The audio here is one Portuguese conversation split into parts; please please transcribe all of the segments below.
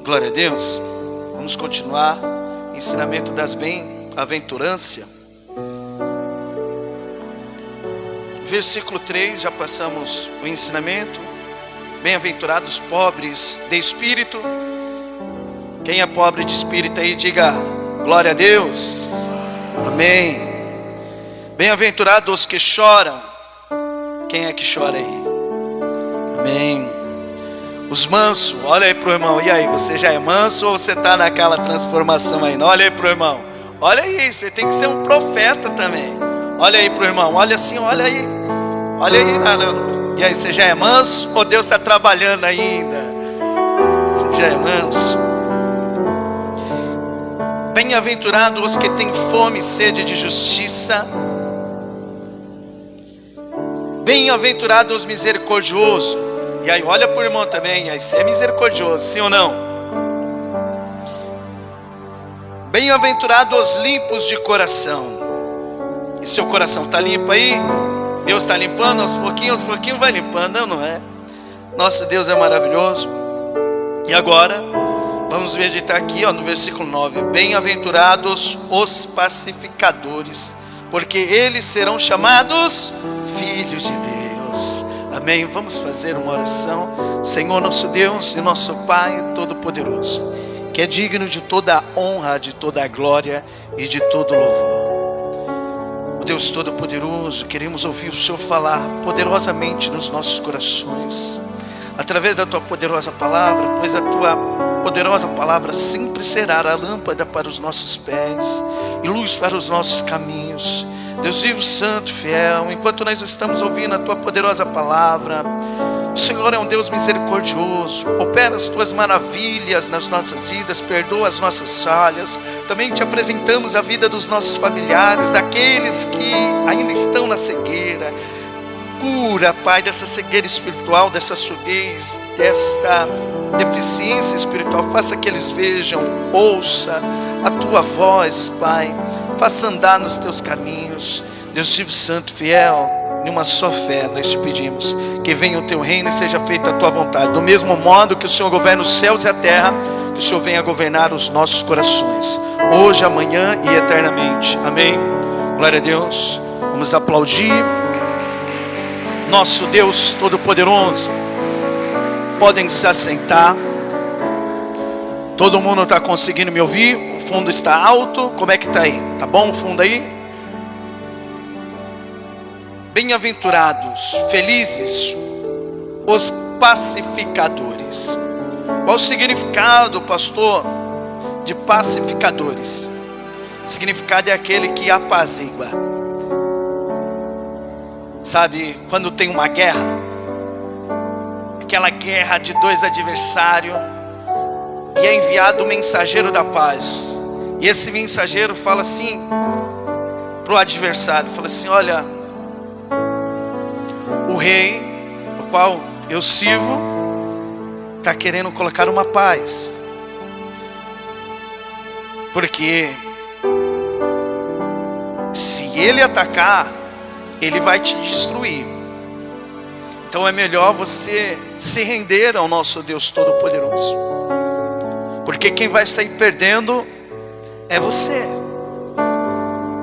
Glória a Deus. Vamos continuar o ensinamento das bem-aventurâncias. Versículo 3, já passamos o ensinamento. Bem-aventurados pobres de espírito. Quem é pobre de espírito aí, diga glória a Deus. Amém. Bem-aventurados os que choram. Quem é que chora aí? Amém. Os mansos, olha aí pro irmão. E aí, você já é manso ou você está naquela transformação aí? Olha aí pro irmão. Olha aí, você tem que ser um profeta também. Olha aí pro irmão, olha assim, olha aí. Olha aí, e aí, você já é manso ou Deus está trabalhando ainda? Você já é manso. Bem-aventurados os que têm fome e sede de justiça. Bem-aventurados os misericordiosos. E aí, olha para o irmão também. E aí, você é misericordioso, sim ou não? Bem-aventurados os limpos de coração. E seu coração está limpo aí? Deus está limpando aos pouquinhos vai limpando, não é? Nosso Deus é maravilhoso. E agora, vamos meditar aqui no versículo 9. Bem-aventurados os pacificadores, porque eles serão chamados filhos de Deus. Amém. Vamos fazer uma oração. Senhor nosso Deus e nosso Pai Todo-Poderoso, que é digno de toda a honra, de toda a glória e de todo louvor. O Deus Todo-Poderoso, queremos ouvir o Senhor falar poderosamente nos nossos corações, através da Tua poderosa palavra, pois a Tua poderosa palavra sempre será a lâmpada para os nossos pés e luz para os nossos caminhos. Deus vivo, santo, fiel, enquanto nós estamos ouvindo a Tua poderosa palavra, o Senhor é um Deus misericordioso, opera as Tuas maravilhas nas nossas vidas, perdoa as nossas falhas. Também Te apresentamos a vida dos nossos familiares, daqueles que ainda estão na cegueira. Cura, Pai, dessa cegueira espiritual, dessa surdez, desta deficiência espiritual. Faça que eles vejam, ouça a Tua voz, Pai. Faça andar nos Teus caminhos. Deus vivo, santo, fiel, em uma só fé nós Te pedimos que venha o Teu reino e seja feita a Tua vontade. Do mesmo modo que o Senhor governa os céus e a terra, que o Senhor venha governar os nossos corações, hoje, amanhã e eternamente. Amém. Glória a Deus. Vamos aplaudir nosso Deus Todo-Poderoso. Podem se assentar. Todo mundo está conseguindo me ouvir? O fundo está alto? Como é que está aí? Tá bom o fundo aí? Bem-aventurados, felizes, os pacificadores. Qual o significado, pastor, de pacificadores? O significado é aquele que apazigua. Sabe, quando tem uma guerra, aquela guerra de dois adversários, e é enviado o mensageiro da paz, e esse mensageiro fala assim para o adversário, fala assim: olha, o rei, o qual eu sirvo, está querendo colocar uma paz, porque se ele atacar, ele vai te destruir. Então é melhor você se render ao nosso Deus Todo-Poderoso, porque quem vai sair perdendo é você.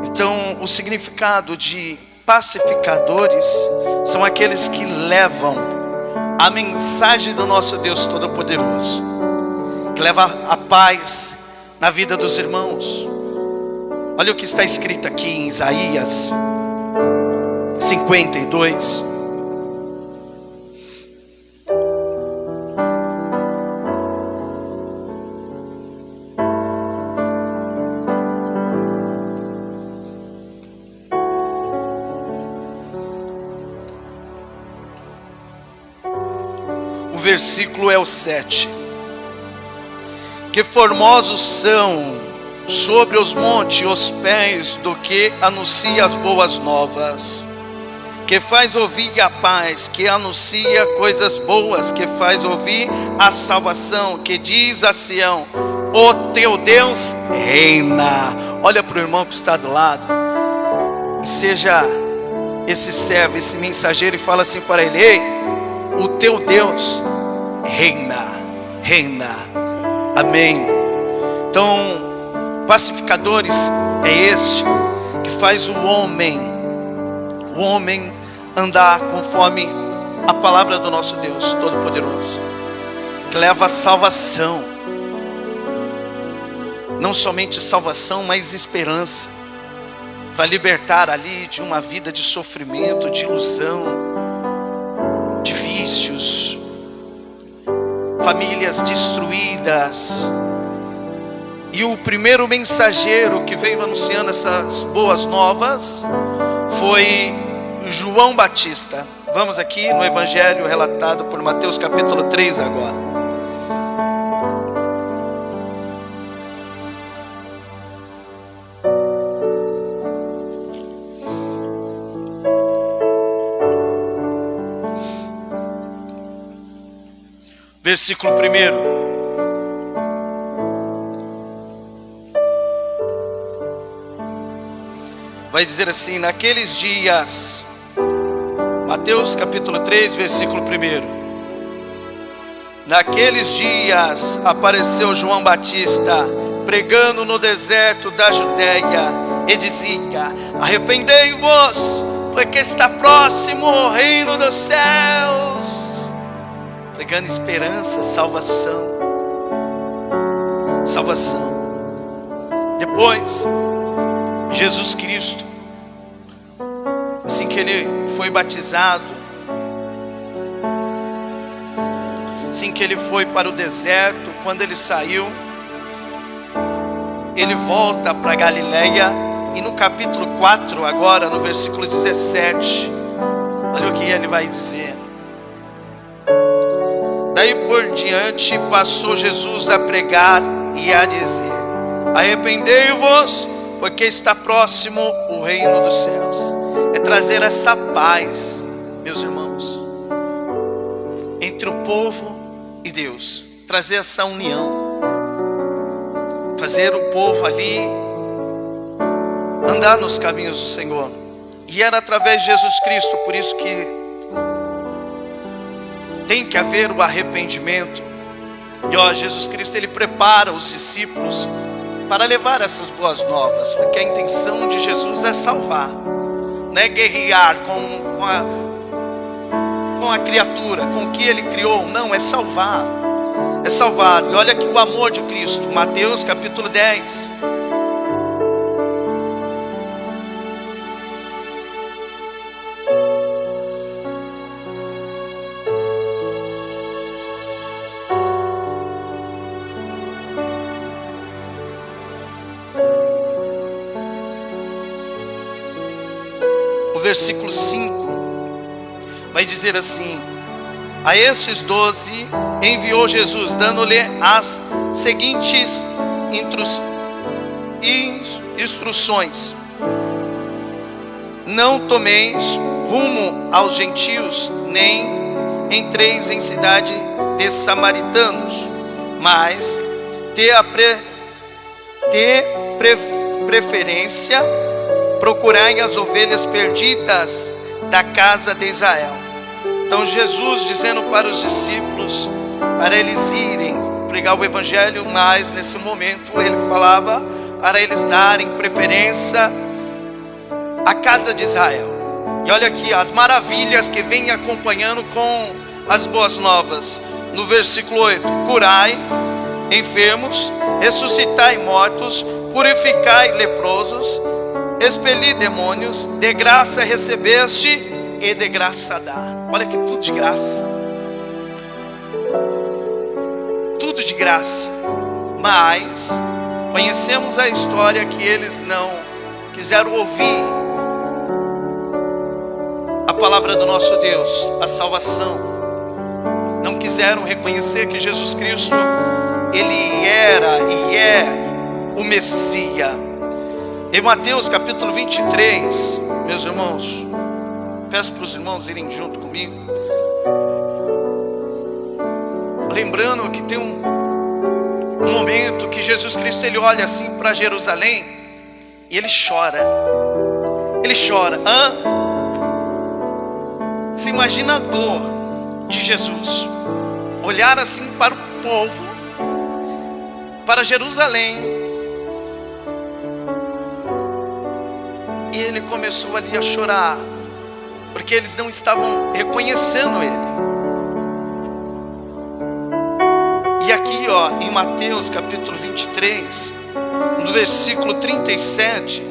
Então o significado de pacificadores são aqueles que levam a mensagem do nosso Deus Todo-Poderoso, que leva a paz na vida dos irmãos. Olha o que está escrito aqui em Isaías 52. O versículo é o 7. Que formosos são sobre os montes os pés do que anuncia as boas novas, que faz ouvir a paz, que anuncia coisas boas, que faz ouvir a salvação, que diz a Sião: o teu Deus reina. Olha para o irmão que está do lado e seja esse servo, esse mensageiro, e fala assim para ele: ei, o teu Deus reina, reina. Amém. Então, pacificadores é este que faz o homem andar conforme a palavra do nosso Deus Todo-Poderoso, que leva a salvação, não somente salvação, mas esperança, para libertar ali de uma vida de sofrimento, de ilusão, de vícios, famílias destruídas. E o primeiro mensageiro que veio anunciando essas boas novas foi João Batista. Vamos aqui no Evangelho relatado por Mateus capítulo 3 agora. Versículo 1. Vai dizer assim: naqueles dias, Mateus capítulo 3, versículo 1. Naqueles dias apareceu João Batista, pregando no deserto da Judéia, e dizia: arrependei-vos, porque está próximo o reino dos céus. Pregando esperança, salvação. Depois, Jesus Cristo, assim que ele foi batizado, assim que ele foi para o deserto, quando ele saiu, ele volta para Galileia, e no capítulo 4 agora, no versículo 17, olha o que ele vai dizer: daí por diante passou Jesus a pregar e a dizer: arrependei-vos, porque está próximo o reino dos céus. É trazer essa paz, meus irmãos, entre o povo e Deus, trazer essa união, fazer o povo ali andar nos caminhos do Senhor. E era através de Jesus Cristo, por isso que tem que haver o arrependimento. E Jesus Cristo, ele prepara os discípulos para levar essas boas novas, porque a intenção de Jesus é salvar, não é guerrear com a criatura, com o que ele criou, não, é salvar, e olha aqui o amor de Cristo, Mateus capítulo 10, versículo 5, vai dizer assim: a estes 12 enviou Jesus, dando-lhe as seguintes instruções: não tomeis rumo aos gentios, nem entreis em cidade de samaritanos, mas preferência procurai as ovelhas perdidas da casa de Israel. Então Jesus dizendo para os discípulos, para eles irem pregar o Evangelho, mas nesse momento ele falava para eles darem preferência à casa de Israel. E olha aqui as maravilhas que vem acompanhando com as boas novas. No versículo 8: curai enfermos, ressuscitai mortos, purificai leprosos, expeli demônios, de graça recebeste e de graça dá. Olha que tudo de graça, tudo de graça. Mas conhecemos a história que eles não quiseram ouvir a palavra do nosso Deus, a salvação. Não quiseram reconhecer que Jesus Cristo, ele era e é o Messias. Em Mateus capítulo 23, meus irmãos, peço para os irmãos irem junto comigo, lembrando que tem um momento que Jesus Cristo, ele olha assim para Jerusalém e ele chora. Você imagina a dor de Jesus, olhar assim para o povo para Jerusalém. E ele começou ali a chorar, porque eles não estavam reconhecendo ele. E aqui, ó, em Mateus capítulo 23, no versículo 37,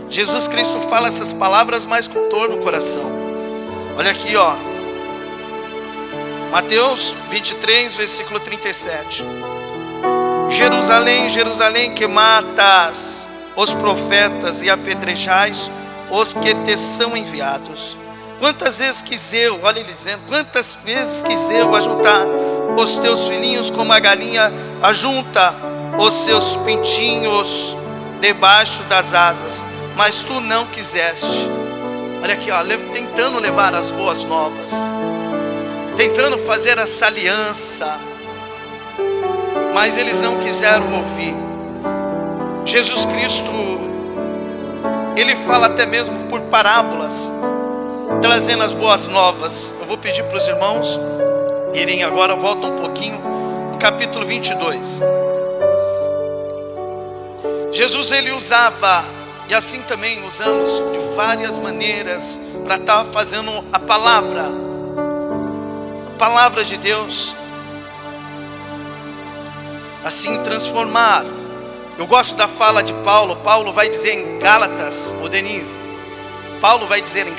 Jesus Cristo fala essas palavras, mas com dor no coração. Olha aqui, ó, Mateus 23, versículo 37. Jerusalém, Jerusalém, que matas os profetas e apedrejais os que te são enviados. Quantas vezes quis eu, olha ele dizendo, quantas vezes quis eu ajuntar os teus filhinhos como a galinha ajunta os seus pintinhos debaixo das asas, mas tu não quiseste. Olha aqui, ó, tentando levar as boas novas, tentando fazer essa aliança, mas eles não quiseram ouvir. Jesus Cristo, ele fala até mesmo por parábolas, trazendo as boas novas. Eu vou pedir para os irmãos irem agora, volta um pouquinho, no capítulo 22. Jesus, ele usava, e assim também usamos de várias maneiras, para estar fazendo a palavra de Deus, assim transformar. Eu gosto da fala de Paulo. Paulo vai dizer em Gálatas, o Denise, Paulo vai dizer em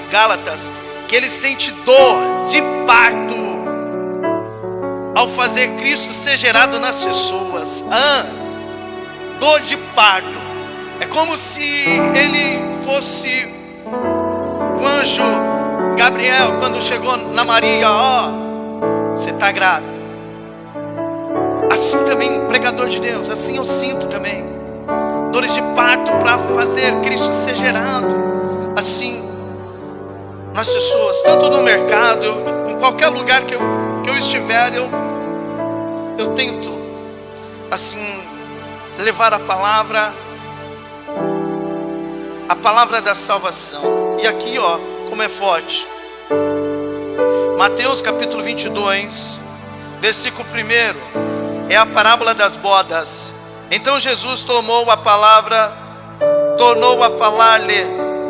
Gálatas, que ele sente dor de parto ao fazer Cristo ser gerado nas pessoas. Dor de parto. É como se ele fosse o anjo Gabriel, quando chegou na Maria, ó, você está grávida. Assim também, pregador de Deus, assim eu sinto também dores de parto para fazer Cristo ser gerado, assim, nas pessoas, tanto no mercado, em qualquer lugar que eu estiver, eu tento, assim, levar a palavra da salvação. E aqui, ó, como é forte. Mateus capítulo 22, versículo 1, é a parábola das bodas. Então Jesus tomou a palavra, tornou a falar-lhe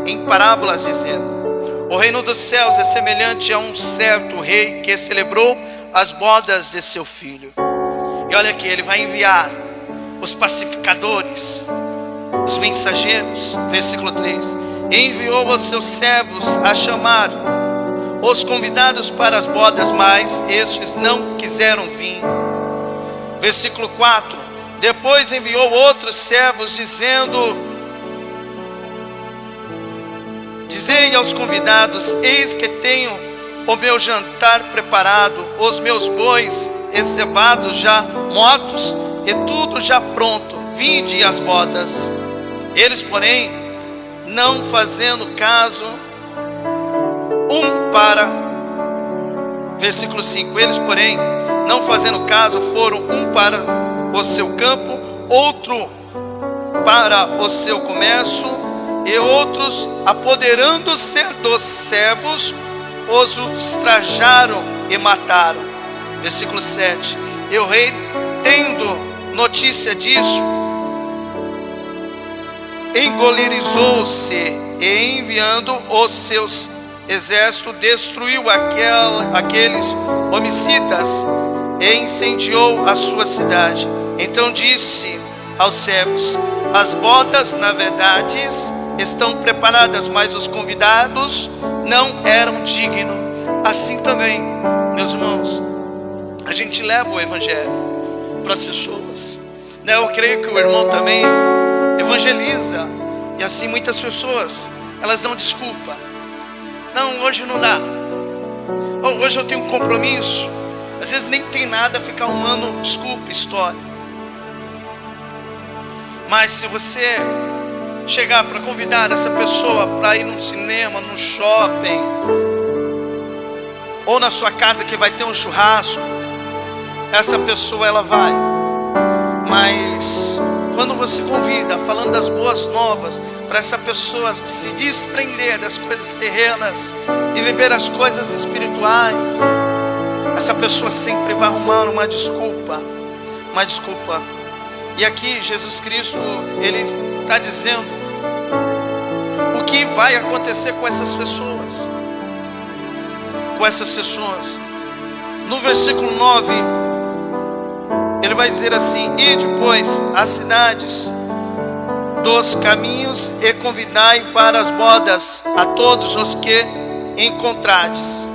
em parábolas, dizendo: o reino dos céus é semelhante a um certo rei que celebrou as bodas de seu filho. E olha aqui, ele vai enviar os pacificadores, os mensageiros, versículo 3. Enviou os seus servos a chamar os convidados para as bodas, mas estes não quiseram vir. Versículo 4. Depois enviou outros servos, dizendo: dizei aos convidados: eis que tenho o meu jantar preparado, os meus bois encevados já mortos, e tudo já pronto, vinde às bodas. Eles, porém, não fazendo caso, versículo 5, eles, porém, não fazendo caso, foram um para o seu campo, outro para o seu comércio, e outros, apoderando-se dos servos, os ultrajaram e mataram. Versículo 7. E o rei, tendo notícia disso, engolerizou-se e, enviando os seus exércitos, destruiu aqueles homicidas e incendiou a sua cidade. Então disse aos servos: as bodas, na verdade, estão preparadas, mas os convidados não eram dignos. Assim também, meus irmãos, a gente leva o evangelho para as pessoas, né? Eu creio que o irmão também evangeliza, e assim muitas pessoas, elas dão desculpa. Não, hoje não dá. Hoje eu tenho um compromisso. Às vezes nem tem nada, fica arrumando desculpa, história. Mas se você chegar para convidar essa pessoa para ir num cinema, num shopping, ou na sua casa que vai ter um churrasco, essa pessoa ela vai. Mas quando você convida, falando das boas novas, para essa pessoa se desprender das coisas terrenas e viver as coisas espirituais, essa pessoa sempre vai arrumar uma desculpa E aqui Jesus Cristo, Ele está dizendo o que vai acontecer com essas pessoas. Com essas pessoas. No versículo 9, Ele vai dizer assim: ide, pois, às cidades dos caminhos e convidai para as bodas a todos os que encontrardes.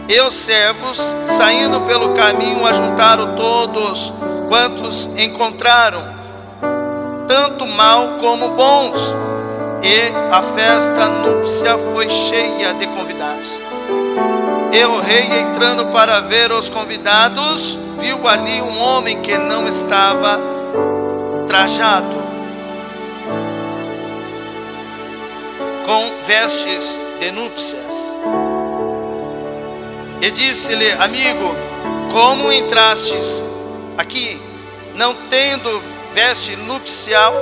E os servos, saindo pelo caminho, ajuntaram todos quantos encontraram, tanto mal como bons, e a festa núpcia foi cheia de convidados. E o rei, entrando para ver os convidados, viu ali um homem que não estava trajado, com vestes de núpcias. E disse-lhe: amigo, como entrastes aqui, não tendo veste nupcial?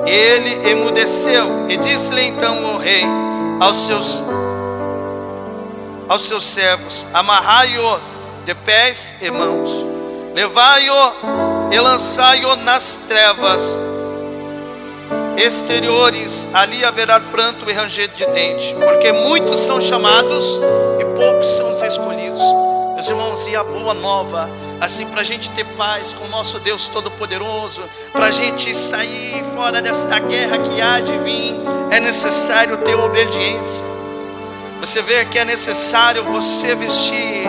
Ele emudeceu. E disse-lhe então o rei aos seus servos: amarrai-o de pés e mãos, levai-o e lançai-o nas trevas exteriores, ali haverá pranto e ranger de dente, porque muitos são chamados e poucos são os escolhidos. Meus irmãos, e a boa nova, assim, para a gente ter paz com o nosso Deus Todo-Poderoso, para a gente sair fora dessa guerra que há de vir, é necessário ter obediência. Você vê que é necessário você vestir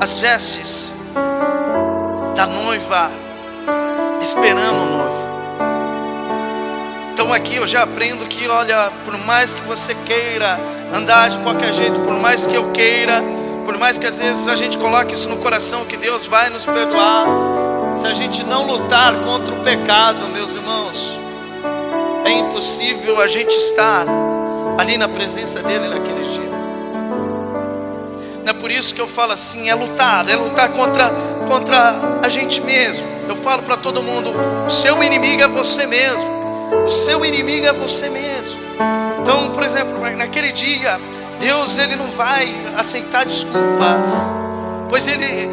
as vestes da noiva, esperando o noivo. Então aqui eu já aprendo que, olha, por mais que você queira andar de qualquer jeito, por mais que eu queira, por mais que às vezes a gente coloque isso no coração, que Deus vai nos perdoar, se a gente não lutar contra o pecado, meus irmãos, é impossível a gente estar ali na presença dele naquele dia. Não é por isso que eu falo assim, é lutar contra a gente mesmo. Eu falo para todo mundo: o seu inimigo é você mesmo. O seu inimigo é você mesmo. Então, por exemplo, naquele dia, Deus, Ele não vai aceitar desculpas, pois Ele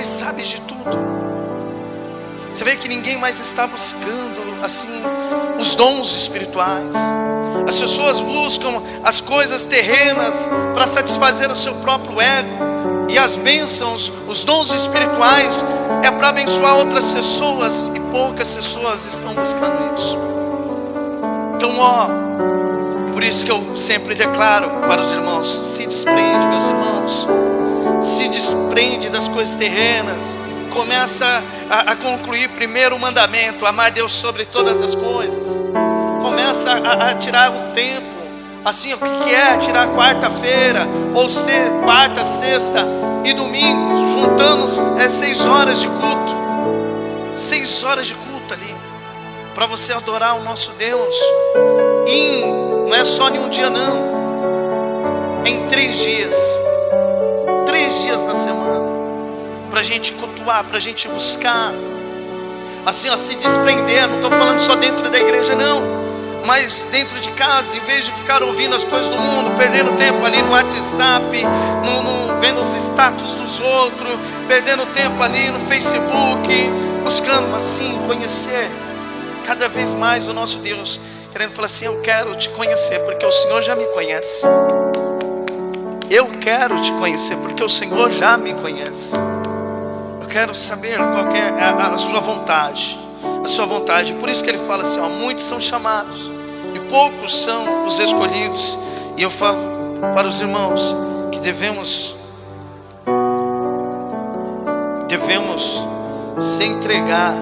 sabe de tudo. Você vê que ninguém mais está buscando assim os dons espirituais. As pessoas buscam as coisas terrenas para satisfazer o seu próprio ego. E as bênçãos, os dons espirituais, é para abençoar outras pessoas, e poucas pessoas estão buscando isso. Então, por isso que eu sempre declaro para os irmãos: se desprende, meus irmãos, se desprende das coisas terrenas. Começa a concluir primeiro o mandamento: amar Deus sobre todas as coisas. Começa a tirar o tempo. Assim, o que é tirar quarta-feira, ou quarta, sexta e domingo, juntando 6 horas de culto. 6 horas de culto ali, para você adorar o nosso Deus. E não é só em um dia não, em 3 dias. 3 dias na semana, para a gente cultuar, para a gente buscar. Assim, se desprender. Não estou falando só dentro da igreja não, mas dentro de casa, em vez de ficar ouvindo as coisas do mundo, perdendo tempo ali no WhatsApp, vendo os status dos outros, perdendo tempo ali no Facebook, buscando assim conhecer cada vez mais o nosso Deus, querendo falar assim: eu quero te conhecer, porque o Senhor já me conhece. Eu quero te conhecer, porque o Senhor já me conhece. Eu quero saber qual é a sua vontade. A sua vontade. Por isso que ele fala assim: muitos são chamados e poucos são os escolhidos. E eu falo para os irmãos que devemos se entregar.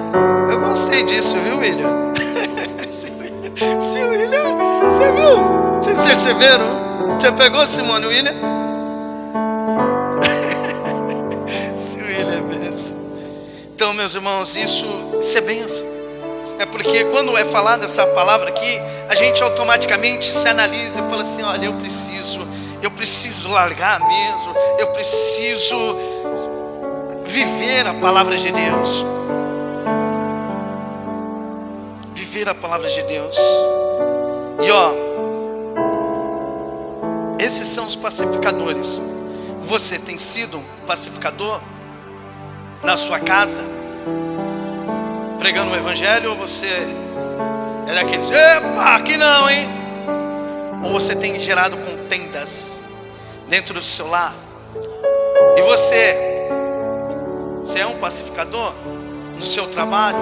Eu gostei disso, viu, William? Seu William, você viu? Vocês perceberam? Você pegou, Simone, William? Seu William é bênção. Então, meus irmãos, isso é bênção. É porque quando é falada essa palavra aqui, a gente automaticamente se analisa e fala assim: olha, eu preciso largar mesmo, eu preciso viver a palavra de Deus. Viver a palavra de Deus. E esses são os pacificadores. Você tem sido um pacificador na sua casa? pregando o evangelho, ou você é daqueles, epa, aqui não, hein? Ou você tem gerado contendas dentro do seu lar? E você é um pacificador no seu trabalho?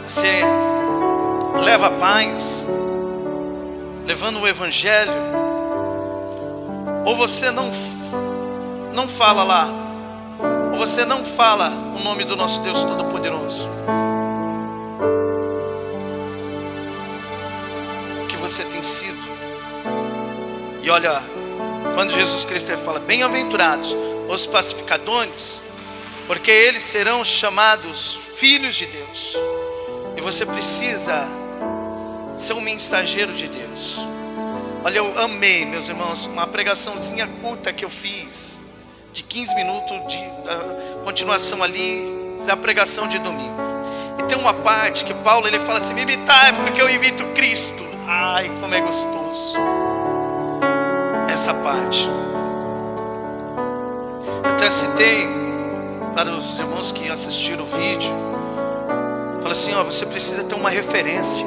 Você leva paz, levando o evangelho? Ou você não fala lá? Ou você não fala o nome do nosso Deus Todo-Poderoso? O que você tem sido? E olha, quando Jesus Cristo fala, bem-aventurados os pacificadores, porque eles serão chamados filhos de Deus. E você precisa ser um mensageiro de Deus. Olha, eu amei, meus irmãos, uma pregaçãozinha curta que eu fiz, de 15 minutos, de continuação ali da pregação de domingo. E tem uma parte que Paulo ele fala assim, me imitai porque eu imito Cristo. Ai, como é gostoso essa parte. Eu até citei para os irmãos que assistiram o vídeo, falei assim, ó, você precisa ter uma referência.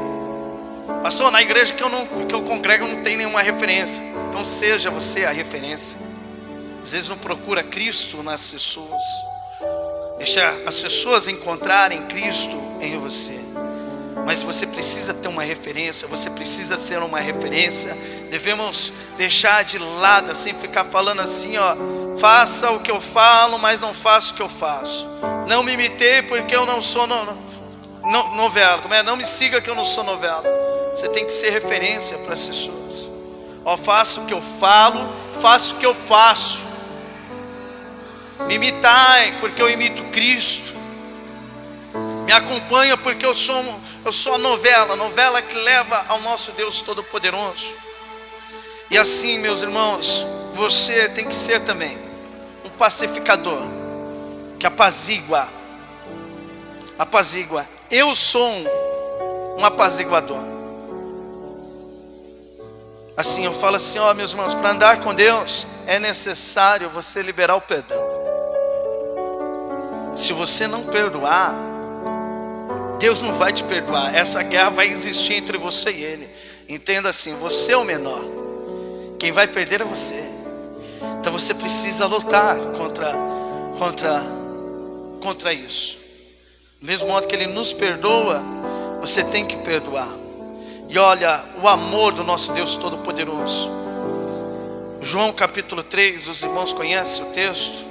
Pastor, na igreja que eu congrego não tem nenhuma referência. Então seja você a referência. Às vezes não procura Cristo nas pessoas. Deixa as pessoas encontrarem Cristo em você. Mas você precisa ter uma referência. Você precisa ser uma referência. Devemos deixar de lado, assim, ficar falando assim, ó, faça o que eu falo, mas não faça o que eu faço. Não me imitei porque eu não sou novela. Não me siga que eu não sou novela. Você tem que ser referência para as pessoas. Ó, faço o que eu falo, faço o que eu faço. Me imitai porque eu imito Cristo. Me acompanha porque eu sou a novela que leva ao nosso Deus Todo-Poderoso. E assim, meus irmãos, você tem que ser também um pacificador que apazigua. Eu sou um apaziguador. Assim, eu falo assim, ó, meus irmãos, para andar com Deus é necessário você liberar o perdão. Se você não perdoar, Deus não vai te perdoar. Essa guerra vai existir entre você e Ele. Entenda assim, você é o menor. Quem vai perder é você. Então você precisa lutar contra isso. Do mesmo modo que Ele nos perdoa, você tem que perdoar. E olha, o amor do nosso Deus Todo-Poderoso. João capítulo 3, os irmãos conhecem o texto?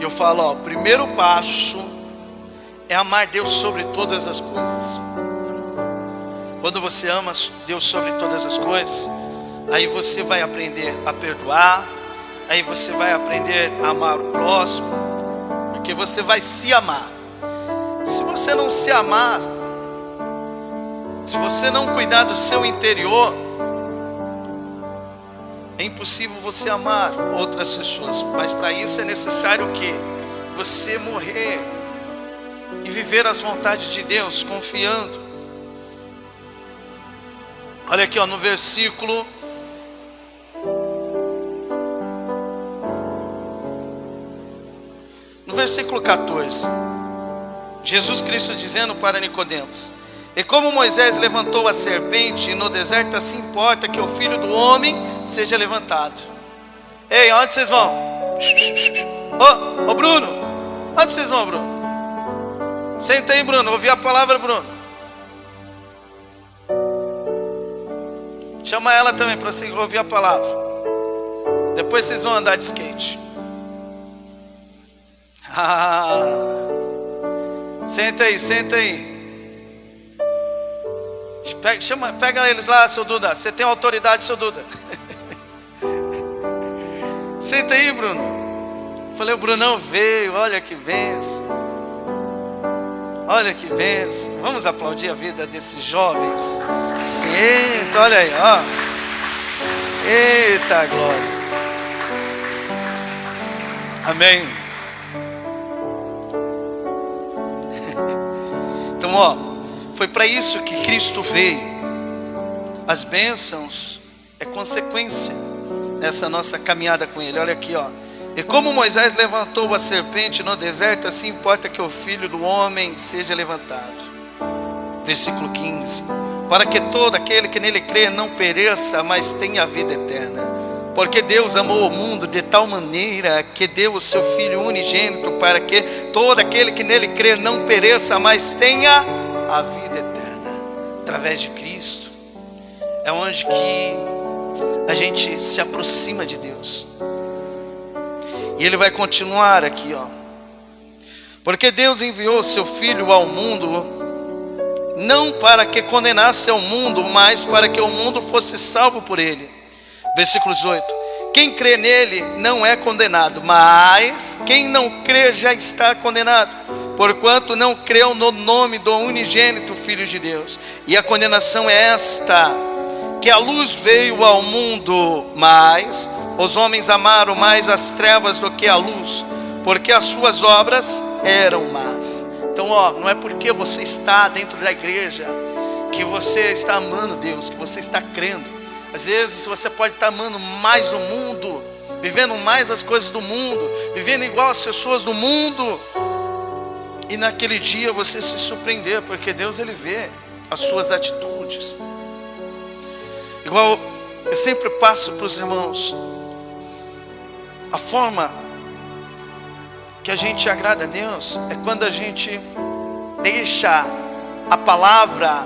Eu falo, ó, o primeiro passo é amar Deus sobre todas as coisas. Quando você ama Deus sobre todas as coisas, aí você vai aprender a perdoar, aí você vai aprender a amar o próximo, porque você vai se amar. Se você não se amar, se você não cuidar do seu interior, é impossível você amar outras pessoas. Mas para isso é necessário que você morrer e viver as vontades de Deus, confiando. Olha aqui, ó, no versículo 14, Jesus Cristo dizendo para Nicodemos: e como Moisés levantou a serpente no deserto, assim importa que o Filho do Homem seja levantado. Ei, onde vocês vão? Ô Bruno, onde vocês vão, Bruno? Senta aí, Bruno, ouvi a palavra, Bruno. Chama ela também para você ouvir a palavra. Depois vocês vão andar de skate. Senta aí. Pega eles lá, seu Duda. Você tem autoridade, seu Duda. Senta aí, Bruno. Falei, o Brunão veio, olha que bênção. Olha que bênção. Vamos aplaudir a vida desses jovens. Senta, olha aí, ó. Eita glória. Amém. Então, foi para isso que Cristo veio. As bênçãos é consequência nessa nossa caminhada com Ele. Olha aqui, E como Moisés levantou a serpente no deserto, assim importa que o Filho do Homem seja levantado. Versículo 15. Para que todo aquele que nele crê não pereça, mas tenha a vida eterna. Porque Deus amou o mundo de tal maneira que deu o seu Filho unigênito, para que todo aquele que nele crê não pereça, mas tenha a vida eterna. Através de Cristo é onde que a gente se aproxima de Deus. E Ele vai continuar aqui, Porque Deus enviou o seu Filho ao mundo, não para que condenasse ao mundo, mas para que o mundo fosse salvo por Ele. Versículo 18. Quem crê nele não é condenado, mas quem não crê já está condenado, porquanto não creu no nome do unigênito Filho de Deus. E a condenação é esta, que a luz veio ao mundo, mas os homens amaram mais as trevas do que a luz, porque as suas obras eram más. Então, não é porque você está dentro da igreja que você está amando Deus, que você está crendo. Às vezes você pode estar amando mais o mundo, vivendo mais as coisas do mundo, vivendo igual as pessoas do mundo, e naquele dia você se surpreender, porque Deus, Ele vê as suas atitudes. Igual eu sempre passo para os irmãos, a forma que a gente agrada a Deus é quando a gente deixa a palavra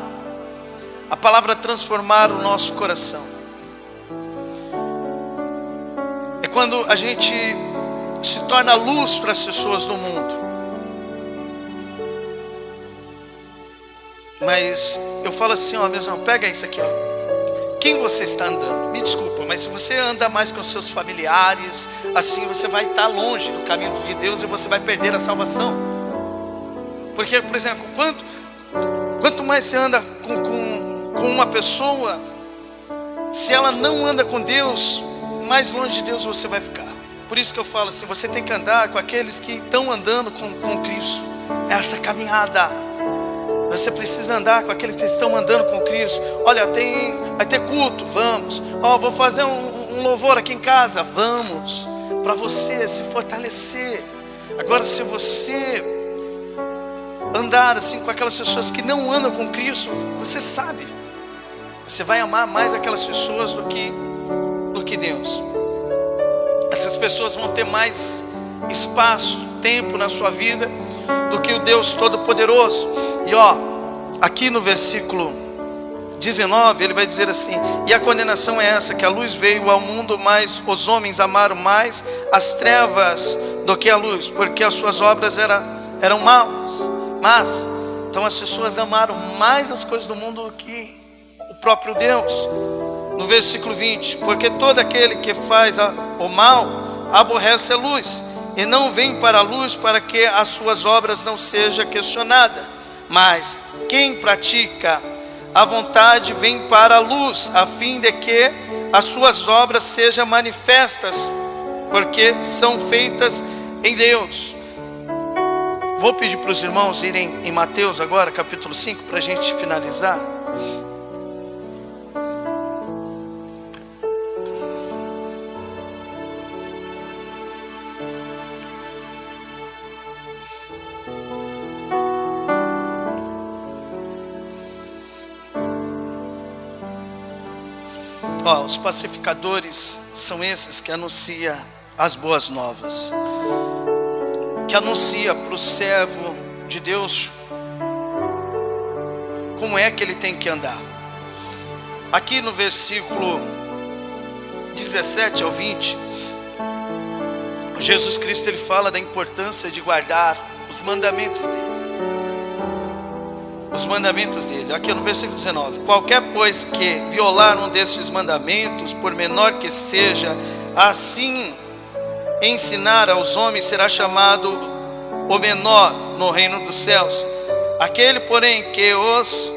transformar o nosso coração. É quando a gente se torna luz para as pessoas do mundo. Mas eu falo assim, meus irmãos, pega isso aqui, Quem você está andando? Me desculpa, mas se você anda mais com seus familiares, assim você vai estar longe do caminho de Deus e você vai perder a salvação. Porque, por exemplo, quanto mais você anda com uma pessoa, se ela não anda com Deus, mais longe de Deus você vai ficar. Por isso que eu falo assim, você tem que andar com aqueles que estão andando com Cristo. Essa caminhada, você precisa andar com aqueles que estão andando com Cristo. Olha, vai ter culto, vamos. Vou fazer um louvor aqui em casa, vamos. Para você se fortalecer. Agora, se você andar assim com aquelas pessoas que não andam com Cristo, você sabe, você vai amar mais aquelas pessoas do que Deus. Essas pessoas vão ter mais espaço, tempo na sua vida do que o Deus Todo-Poderoso. E aqui no versículo 19 ele vai dizer assim: e a condenação é essa, que a luz veio ao mundo, mas os homens amaram mais as trevas do que a luz, porque as suas obras eram más. Então as pessoas amaram mais as coisas do mundo do que o próprio Deus. No versículo 20, porque todo aquele que faz o mal aborrece a luz, e não vem para a luz para que as suas obras não sejam questionadas. Mas quem pratica a vontade vem para a luz, a fim de que as suas obras sejam manifestas, porque são feitas em Deus. Vou pedir para os irmãos irem em Mateus agora, capítulo 5, para a gente finalizar. Os pacificadores são esses que anunciam as boas novas, que anuncia para o servo de Deus como é que ele tem que andar. Aqui no versículo 17 ao 20, Jesus Cristo ele fala da importância de guardar os mandamentos dele. Os mandamentos dele, aqui no versículo 19: qualquer pois que violar um destes mandamentos, por menor que seja, assim ensinar aos homens, será chamado o menor no reino dos céus. Aquele porém que os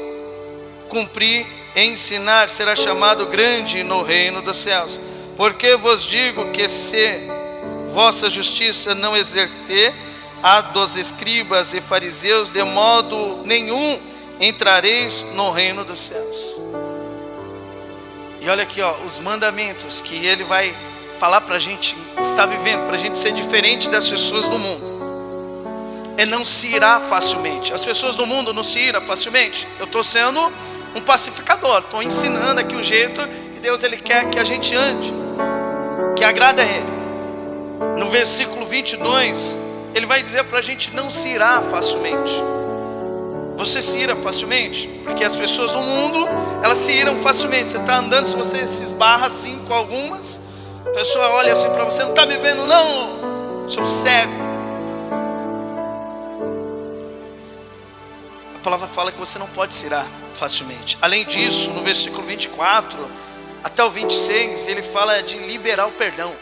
cumprir e ensinar, será chamado grande no reino dos céus. Porque vos digo que se vossa justiça não exercer a dos escribas e fariseus, de modo nenhum entrareis no reino dos céus. E olha aqui, os mandamentos que ele vai falar para a gente estar vivendo, para a gente ser diferente das pessoas do mundo. É não se irá facilmente. As pessoas do mundo não se iram facilmente. Eu estou sendo um pacificador, estou ensinando aqui o jeito que Deus ele quer que a gente ande, que agrada a Ele. No versículo 22, Ele vai dizer para a gente não se irá facilmente. Você se ira facilmente? Porque as pessoas do mundo, elas se iram facilmente. Você está andando, se você se esbarra assim com algumas, a pessoa olha assim para você, não está me vendo não, seu cego. A palavra fala que você não pode se irar facilmente. Além disso, no versículo 24 até o 26, ele fala de liberar o perdão.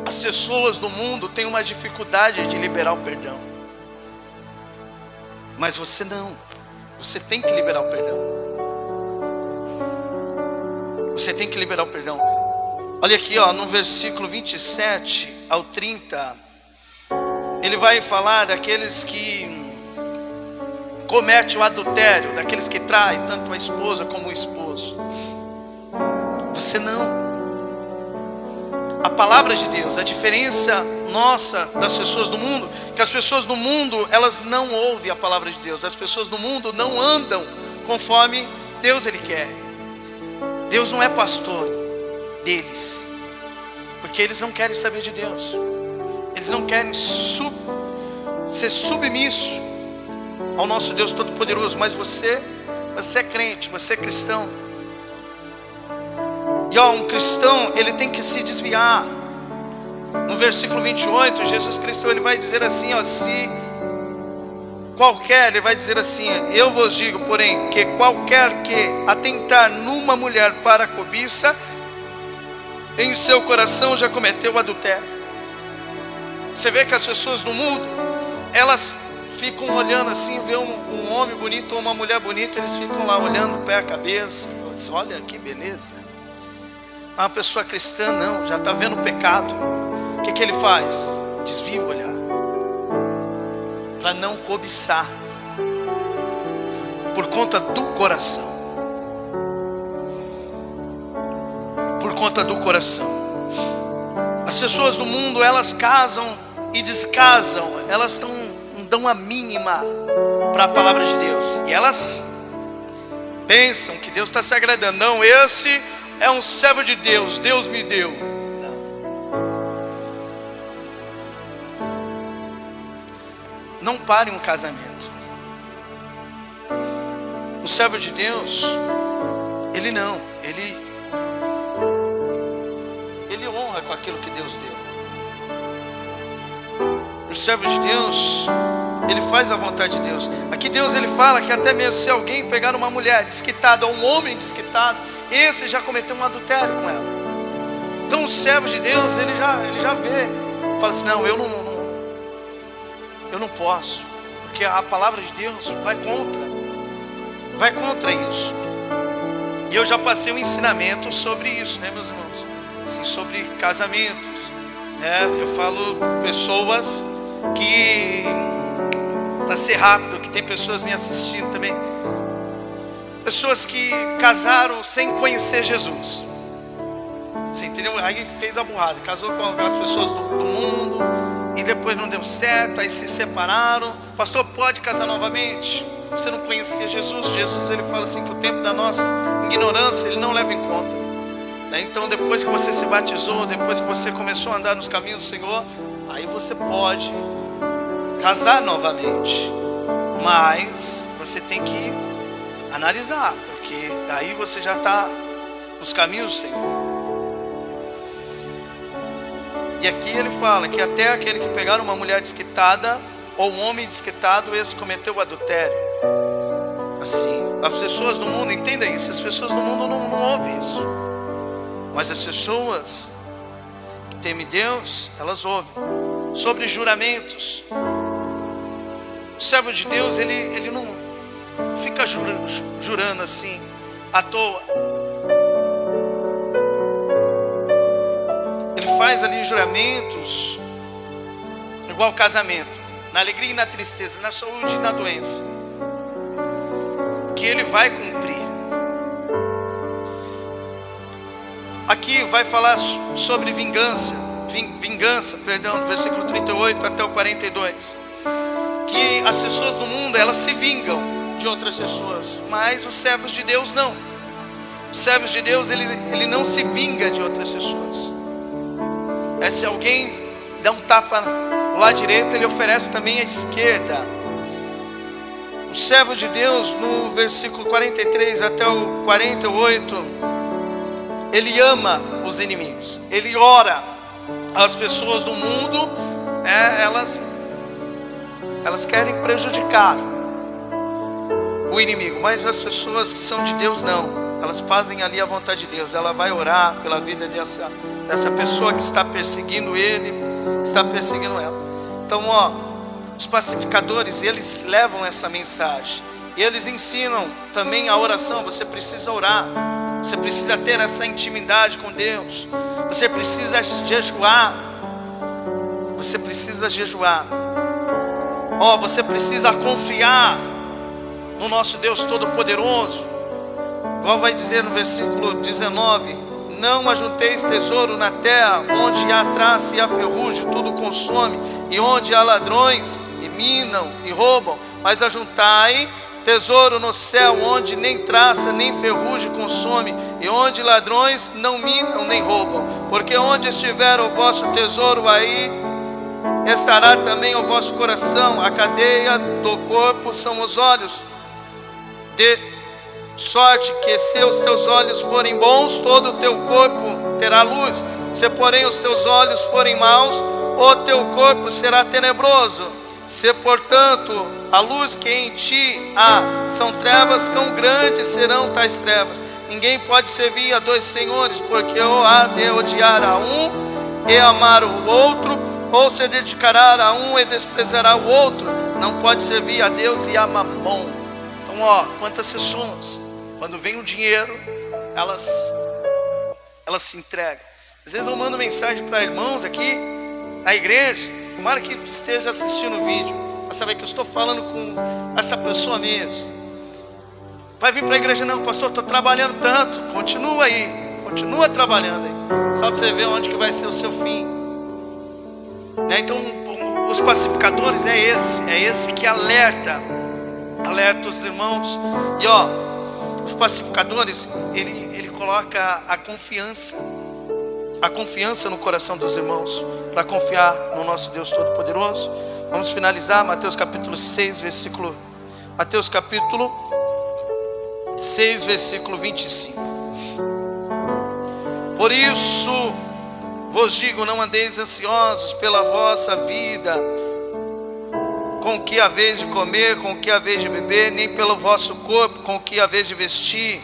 As pessoas do mundo têm uma dificuldade de liberar o perdão, mas você não. Você tem que liberar o perdão. Você tem que liberar o perdão. Olha aqui, no versículo 27 ao 30, ele vai falar daqueles que cometem o adultério, daqueles que traem tanto a esposa como o esposo. Você não. A palavra de Deus, a diferença nossa das pessoas do mundo, que as pessoas do mundo, elas não ouvem a palavra de Deus. As pessoas do mundo não andam conforme Deus ele quer. Deus não é pastor deles, porque eles não querem saber de Deus. Eles não querem ser submissos ao nosso Deus Todo-Poderoso. Mas você é crente, você é cristão. E um cristão, ele tem que se desviar. No versículo 28, Jesus Cristo ele vai dizer assim, se qualquer, ele vai dizer assim, eu vos digo, porém, que qualquer que atentar numa mulher para a cobiça, em seu coração já cometeu adultério. Você vê que as pessoas do mundo, elas ficam olhando assim, vê um homem bonito ou uma mulher bonita, eles ficam lá olhando o pé, a cabeça, falando assim, olha que beleza. Uma pessoa cristã não, já está vendo o pecado. O que ele faz? Desvia o olhar, para não cobiçar, por conta do coração. Por conta do coração. As pessoas do mundo, elas casam e descasam, elas não dão a mínima para a palavra de Deus, e elas pensam que Deus está se agradando. Não, esse é um servo de Deus, Deus me deu. Não pare um casamento. O servo de Deus, ele honra com aquilo que Deus deu. O servo de Deus, ele faz a vontade de Deus. Aqui Deus ele fala que até mesmo se alguém pegar uma mulher desquitada ou um homem desquitado, esse já cometeu um adultério com ela. Então o servo de Deus, ele já vê, fala assim, não, eu não posso, porque a palavra de Deus vai contra isso. E eu já passei um ensinamento sobre isso, né, meus irmãos? Assim, sobre casamentos, né? Eu falo pessoas que, para ser rápido, que tem pessoas me assistindo também, pessoas que casaram sem conhecer Jesus. Você entendeu? Aí fez a burrada, casou com as pessoas do mundo e depois não deu certo, aí se separaram. Pastor, pode casar novamente? Você não conhecia Jesus. Jesus ele fala assim que o tempo da nossa ignorância ele não leva em conta, né? Então depois que você se batizou, depois que você começou a andar nos caminhos do Senhor, aí você pode casar novamente, mas você tem que analisar, porque daí você já está nos caminhos do Senhor. E aqui ele fala que até aquele que pegar uma mulher desquitada ou um homem desquitado, esse cometeu o adultério. Assim, as pessoas do mundo, entendem isso, as pessoas do mundo não ouvem isso, mas as pessoas que temem Deus, elas ouvem. Sobre juramentos, o servo de Deus, ele não fica jurando assim à toa. Ele faz ali juramentos, igual casamento, na alegria e na tristeza, na saúde e na doença, que ele vai cumprir. Aqui vai falar sobre vingança, do versículo 38 até o 42, que as pessoas do mundo, elas se vingam de outras pessoas, mas os servos de Deus não. Os servos de Deus, ele não se vinga de outras pessoas. Se alguém dá um tapa do lado direito, ele oferece também à esquerda. O servo de Deus, no versículo 43 até o 48, ele ama os inimigos, ele ora. As pessoas do mundo, elas querem prejudicar o inimigo, mas as pessoas que são de Deus não, elas fazem ali a vontade de Deus. Ela vai orar pela vida dessa pessoa que está perseguindo ele, está perseguindo ela. Então, os pacificadores, eles levam essa mensagem, e eles ensinam também a oração. Você precisa orar, você precisa ter essa intimidade com Deus, você precisa jejuar, você precisa confiar no nosso Deus Todo-Poderoso. Igual vai dizer no versículo 19: não ajunteis tesouro na terra, onde há traça e há ferrugem, tudo consome, e onde há ladrões e minam e roubam, mas ajuntai tesouro no céu, onde nem traça nem ferrugem consome, e onde ladrões não minam nem roubam, porque onde estiver o vosso tesouro, aí estará também o vosso coração. A cadeia do corpo são os olhos, de sorte que se os teus olhos forem bons, todo o teu corpo terá luz. Se porém os teus olhos forem maus, o teu corpo será tenebroso. Se portanto a luz que em ti há são trevas, quão grandes serão tais trevas. Ninguém pode servir a dois senhores, porque ou há de odiar a um e amar o outro, ou se dedicará a um e desprezará o outro. Não pode servir a Deus e a Mamon. Então, quantas pessoas, quando vem o dinheiro, elas se entregam. Às vezes eu mando mensagem para irmãos aqui na igreja, tomara que esteja assistindo o vídeo, para saber que eu estou falando com essa pessoa mesmo. Vai vir para a igreja: não, pastor, estou trabalhando tanto. Continua aí, continua trabalhando aí, só para você ver onde que vai ser o seu fim. Então, os pacificadores é esse que alerta os irmãos. E os pacificadores, ele coloca a confiança no coração dos irmãos, para confiar no nosso Deus Todo-Poderoso. Vamos finalizar Mateus capítulo 6, versículo 25. Por isso vos digo, não andeis ansiosos pela vossa vida, com o que haveis de comer, com o que haveis de beber, nem pelo vosso corpo, com o que haveis de vestir.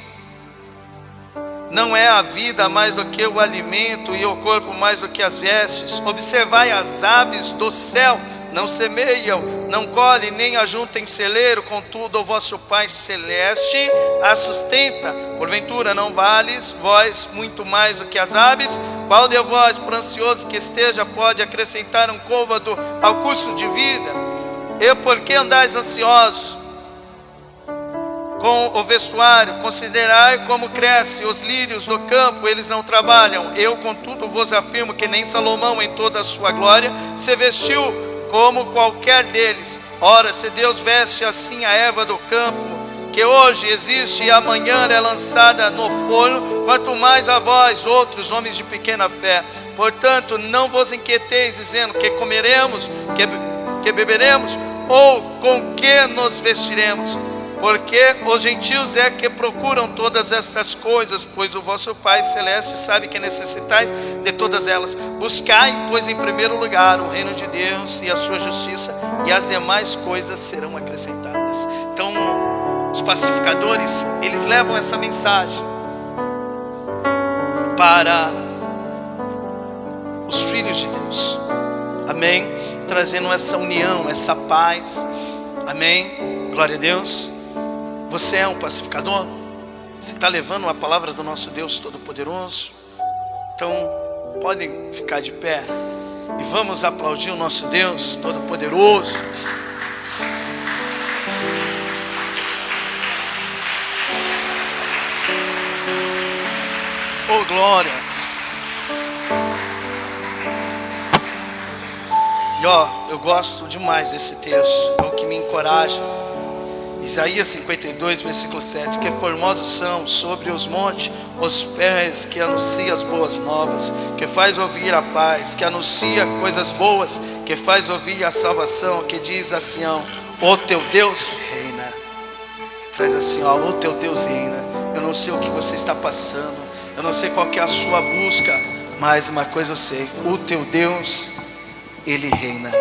Não é a vida mais do que o alimento, e o corpo mais do que as vestes? Observai as aves do céu, não semeiam, não colhem, nem ajuntam em celeiro, contudo o vosso Pai Celeste as sustenta. Porventura não vales vós muito mais do que as aves? Qual de vós, por ansioso que esteja, pode acrescentar um côvado ao custo de vida? E por que andais ansiosos com o vestuário? Considerai como crescem os lírios do campo, eles não trabalham. Eu, contudo, vos afirmo que nem Salomão, em toda a sua glória, se vestiu como qualquer deles. Ora, se Deus veste assim a erva do campo, que hoje existe e amanhã é lançada no forno, quanto mais a vós, outros homens de pequena fé. Portanto, não vos inquieteis, dizendo: que comeremos, que beberemos, ou com que nos vestiremos? Porque os gentios é que procuram todas estas coisas, pois o vosso Pai Celeste sabe que necessitais de todas elas. Buscai, pois, em primeiro lugar o reino de Deus e a sua justiça, e as demais coisas serão acrescentadas. Então, os pacificadores, eles levam essa mensagem para os filhos de Deus, amém? Trazendo essa união, essa paz, amém? Glória a Deus. Você é um pacificador? Você está levando a palavra do nosso Deus Todo-Poderoso? Então, Podem ficar de pé e vamos aplaudir o nosso Deus Todo-Poderoso. Oh, glória! E ó, eu gosto demais desse texto, é o que me encoraja. Isaías 52, versículo 7: que formosos são sobre os montes os pés que anuncia as boas novas, que faz ouvir a paz, que anuncia coisas boas, que faz ouvir a salvação, que diz a Sião: o teu Deus reina. Traz assim, ó, o teu Deus reina. Eu não sei o que você está passando, eu não sei qual que é a sua busca, mas uma coisa eu sei: o teu Deus, Ele reina.